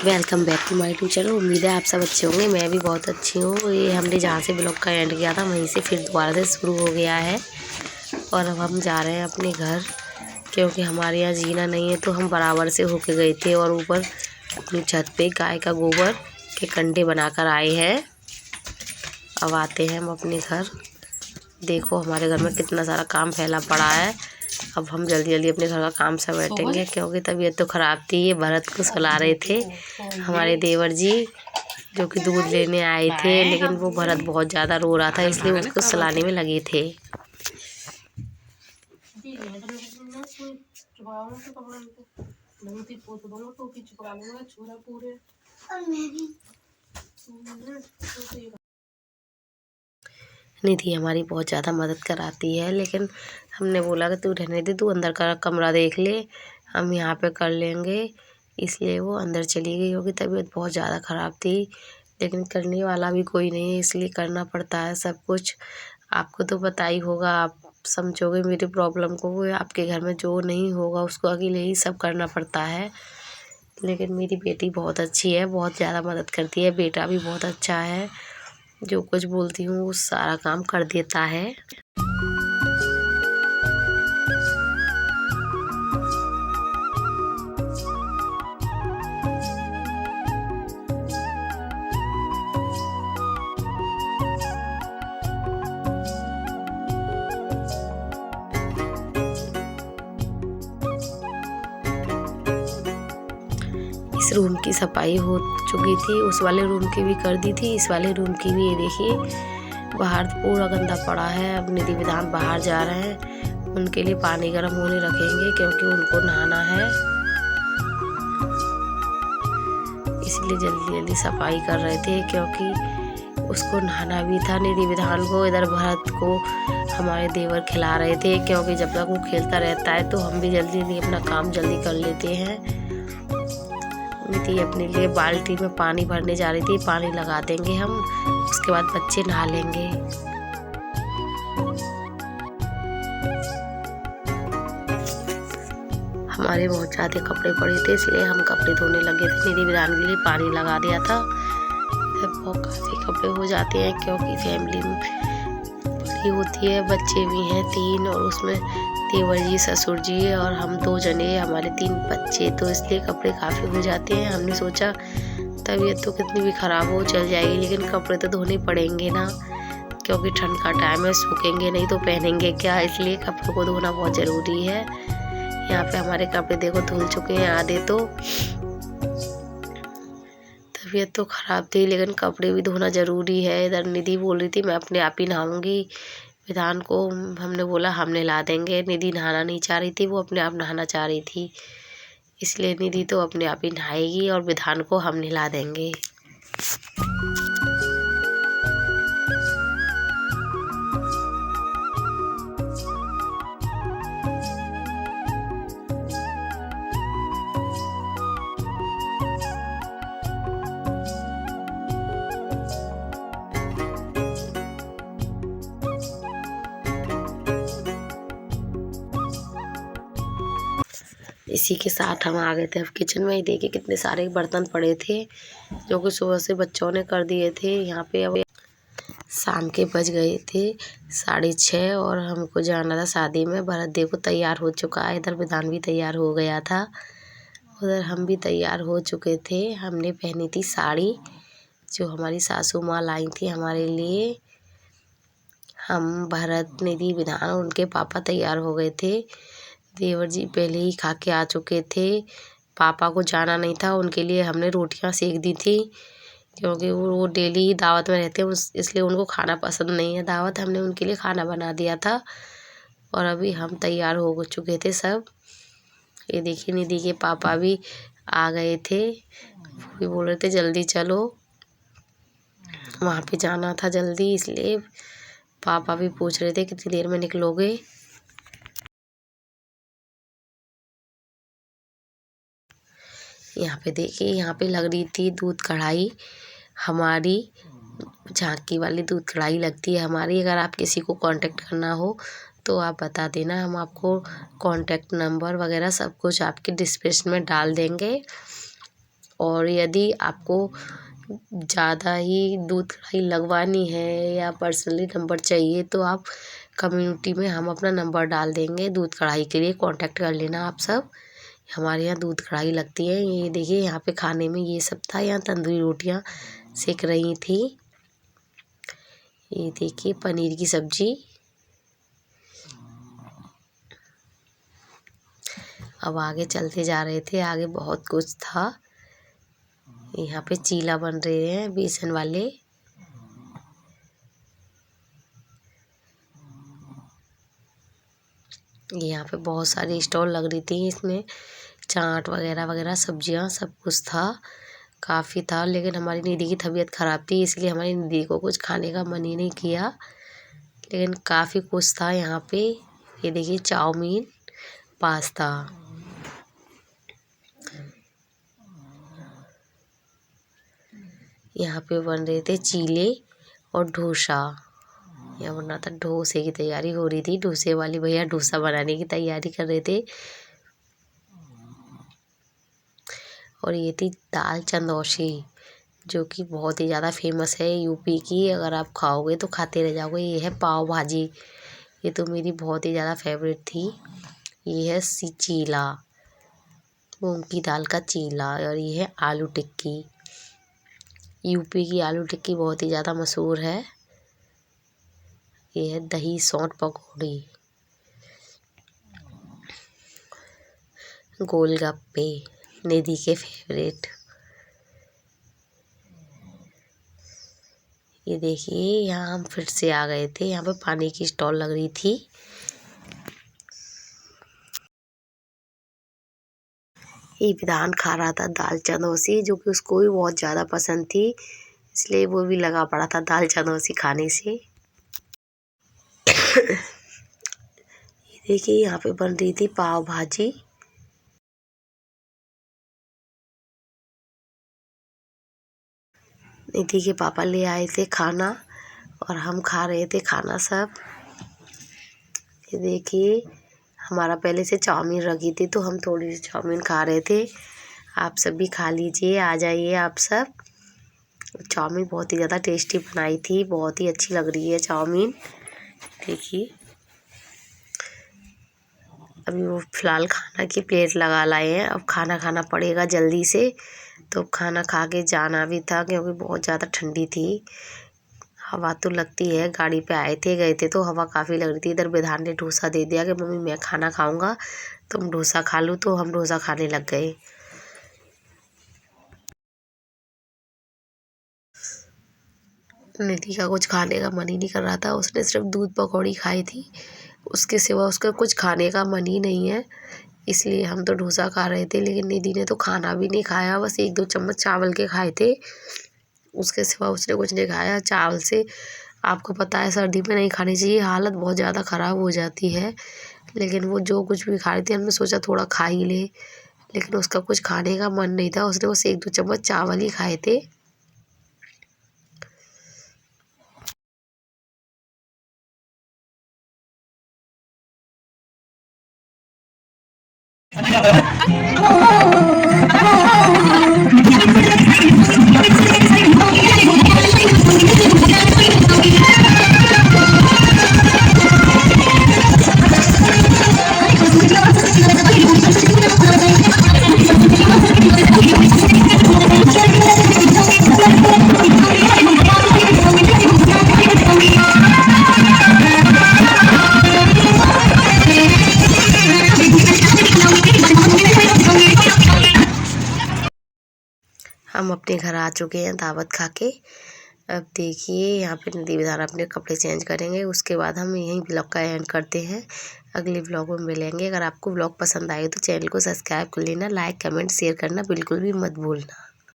Welcome back to my YouTube channel. उम्मीद है आप सब अच्छे होंगे। मैं भी बहुत अच्छी हूँ। ये हमने जहाँ से ब्लॉग का एंड किया था वहीं से फिर दोबारा से शुरू हो गया है और अब हम जा रहे हैं अपने घर, क्योंकि हमारे यहाँ जीना नहीं है तो हम बराबर से होके गए थे और ऊपर अपनी छत पे गाय का गोबर के कंडे बनाकर आए हैं। अब आते हैं हम अपने घर। देखो हमारे घर में कितना सारा काम फैला पड़ा है। अब हम जल्दी जल्दी अपने घर का काम समेटेंगे, क्योंकि तबीयत तो ख़राब थी। ये भरत को सुला रहे थे हमारे देवर जी, जो कि दूध लेने आए थे, लेकिन वो भरत बहुत ज़्यादा रो रहा था, इसलिए उसको सुलाने में लगे थे। निधि हमारी बहुत ज़्यादा मदद कराती है, लेकिन हमने बोला कि तू रहने दे, तू अंदर का कमरा देख ले, हम यहाँ पे कर लेंगे। इसलिए वो अंदर चली गई, क्योंकि तबीयत बहुत ज़्यादा ख़राब थी। लेकिन करने वाला भी कोई नहीं है, इसलिए करना पड़ता है सब कुछ। आपको तो पता ही होगा, आप समझोगे मेरी प्रॉब्लम को। वो आपके घर में जो नहीं होगा उसको अकेले ही सब करना पड़ता है। लेकिन मेरी बेटी बहुत अच्छी है, बहुत ज़्यादा मदद करती है। बेटा भी बहुत अच्छा है, जो कुछ बोलती हूँ वो सारा काम कर देता है। इस रूम की सफाई हो चुकी थी, उस वाले रूम की भी कर दी थी, इस वाले रूम की भी। ये देखिए बाहर पूरा गंदा पड़ा है। अब निधि विधान बाहर जा रहे हैं, उनके लिए पानी गर्म होने रखेंगे, क्योंकि उनको नहाना है। इसलिए जल्दी जल्दी सफाई कर रहे थे, क्योंकि उसको नहाना भी था निधि विधान को। इधर भरत को हमारे देवर खिला रहे थे, क्योंकि जब तक वो खेलता रहता है तो हम भी जल्दी जल्दी अपना काम जल्दी कर लेते हैं। निधि अपने लिए बाल्टी में पानी भरने जा रही थी, पानी लगा देंगे हम, उसके बाद बच्चे नहा लेंगे। हमारे बहुत ज़्यादा कपड़े पड़े थे, इसलिए हम कपड़े धोने लगे थे। निधि विधान के लिए पानी लगा दिया था। बहुत काफ़ी कपड़े हो जाते हैं, क्योंकि फैमिली में बड़ी होती है, बच्चे भी हैं 3, और उसमें देवर जी, ससुर जी और हम 2 जने, हमारे 3 बच्चे, तो इसलिए कपड़े काफ़ी हो जाते हैं। हमने सोचा तबीयत तो कितनी भी ख़राब हो चल जाएगी, लेकिन कपड़े तो धोने पड़ेंगे ना, क्योंकि ठंड का टाइम है, सूखेंगे नहीं तो पहनेंगे क्या। इसलिए कपड़ों को धोना बहुत ज़रूरी है। यहाँ पे हमारे कपड़े देखो धुल चुके हैं आधे तो। तबीयत तो ख़राब थी, लेकिन कपड़े भी धोना ज़रूरी है। इधर निधि बोल रही थी मैं अपने आप ही नहाऊंगी। विधान को हमने बोला हम नहला देंगे। निधि नहाना नहीं चाह रही थी, वो अपने आप नहाना चाह रही थी, इसलिए निधि तो अपने आप ही नहाएगी और विधान को हम नहला देंगे। इसी के साथ हम आ गए थे अब किचन में। ही देखिए कितने सारे बर्तन पड़े थे, जो कि सुबह से बच्चों ने कर दिए थे। यहाँ पे अब शाम के बज गए थे 6:30 और हमको जाना था शादी में। भरत देखो तैयार हो चुका है, इधर विधान भी तैयार हो गया था, उधर हम भी तैयार हो चुके थे। हमने पहनी थी साड़ी, जो हमारी सासू माँ लाई थी हमारे लिए। हम भरत, निधि, विधान और उनके पापा तैयार हो गए थे। देवर जी पहले ही खा के आ चुके थे। पापा को जाना नहीं था, उनके लिए हमने रोटियां सेक दी थी, क्योंकि वो डेली ही दावत में रहते हैं, इसलिए उनको खाना पसंद नहीं है दावत। हमने उनके लिए खाना बना दिया था और अभी हम तैयार हो चुके थे सब। ये देखिए निधि के पापा भी आ गए थे, वो भी बोल रहे थे जल्दी चलो, वहाँ पे जाना था जल्दी, इसलिए पापा भी पूछ रहे थे कितनी देर में निकलोगे। यहाँ पे देखिए, यहाँ पे लग रही थी दूध कढ़ाई हमारी, झांकी वाली दूध कढ़ाई लगती है हमारी। अगर आप किसी को कांटेक्ट करना हो तो आप बता देना, हम आपको कांटेक्ट नंबर वगैरह सब कुछ आपके डिस्क्रिप्शन में डाल देंगे। और यदि आपको ज़्यादा ही दूध कढ़ाई लगवानी है या पर्सनली नंबर चाहिए तो आप कम्युनिटी में हम अपना नंबर डाल देंगे। दूध कढ़ाई के लिए कांटेक्ट कर लेना आप सब। हमारे यहाँ दूध कढ़ाई लगती है। ये देखिए यहाँ पे खाने में ये सब था। यहाँ तंदूरी रोटियाँ सेक रही थी। ये देखिए पनीर की सब्जी। अब आगे चलते जा रहे थे, आगे बहुत कुछ था। यहाँ पे चीला बन रहे हैं बेसन वाले। यहाँ पे बहुत सारी स्टॉल लग रही थी। इसमें चाट वगैरह वगैरह सब्जियाँ सब कुछ था, काफ़ी था। लेकिन हमारी निधि की तबीयत ख़राब थी, इसलिए हमारी निधि को कुछ खाने का मन ही नहीं किया। लेकिन काफ़ी कुछ था यहाँ पे। ये देखिए चाउमीन, पास्ता। यहाँ पे बन रहे थे चीले और डोसा। यहाँ बन रहा था, डोसे की तैयारी हो रही थी। डोसे वाले भैया डोसा बनाने की तैयारी कर रहे थे। और ये थी दाल चंदौसी, जो कि बहुत ही ज़्यादा फेमस है यूपी की। अगर आप खाओगे तो खाते रह जाओगे। ये है पाव भाजी, ये तो मेरी बहुत ही ज़्यादा फेवरेट थी। ये है चीला, मूंग की दाल का चीला। और ये है आलू टिक्की। यूपी की आलू टिक्की बहुत ही ज़्यादा मशहूर है। ये है दही सौंठ पकौड़ी, गोलगप्पे निधि के फेवरेट। ये देखिए यहाँ हम फिर से आ गए थे। यहाँ पे पानी की स्टॉल लग रही थी। ये विधान खा रहा था दाल चंदौसी, जो कि उसको भी बहुत ज़्यादा पसंद थी, इसलिए वो भी लगा पड़ा था दाल चंदौसी खाने से। ये देखिए यहाँ पे बन रही थी पाव भाजी। निधि के पापा ले आए थे खाना और हम खा रहे थे खाना सब। ये देखिए हमारा पहले से चाउमीन रखी थी, तो हम थोड़ी सी चाउमीन खा रहे थे। आप सब भी खा लीजिए, आ जाइए आप सब। चाउमीन बहुत ही ज़्यादा टेस्टी बनाई थी, बहुत ही अच्छी लग रही है चाउमीन। देखिए अभी वो फ़िलहाल खाना की प्लेट लगा लाए हैं। अब खाना खाना पड़ेगा जल्दी से, तो खाना खा के जाना भी था, क्योंकि बहुत ज़्यादा ठंडी थी। हवा तो लगती है, गाड़ी पे आए थे गए थे तो हवा काफ़ी लग रही थी। इधर विधान ने डोसा दे दिया कि मम्मी मैं खाना खाऊंगा, तुम डोसा खा लो, तो हम डोसा खाने लग गए। निधि का कुछ खाने का मन ही नहीं कर रहा था, उसने सिर्फ दूध पकौड़ी खाई थी, उसके सिवा उसका कुछ खाने का मन ही नहीं है। इसलिए हम तो डोसा खा रहे थे, लेकिन निधि ने तो खाना भी नहीं खाया, बस 1-2 चम्मच चावल के खाए थे। उसके सिवा उसने कुछ नहीं खाया। चावल से आपको पता है सर्दी में नहीं खानी चाहिए, हालत बहुत ज़्यादा ख़राब हो जाती है। लेकिन वो जो कुछ भी खा रही थी, हमने सोचा थोड़ा खा ही ले, लेकिन उसका कुछ खाने का मन नहीं था। उसने बस 1-2 चम्मच चावल ही खाए थे। हम अपने घर आ चुके हैं दावत खा के। अब देखिए यहाँ पे निधि विधान अपने कपड़े चेंज करेंगे, उसके बाद हम यहीं ब्लॉग का एंड करते हैं। अगले ब्लॉग में मिलेंगे। अगर आपको ब्लॉग पसंद आए तो चैनल को सब्सक्राइब कर लेना, लाइक कमेंट शेयर करना बिल्कुल भी मत भूलना।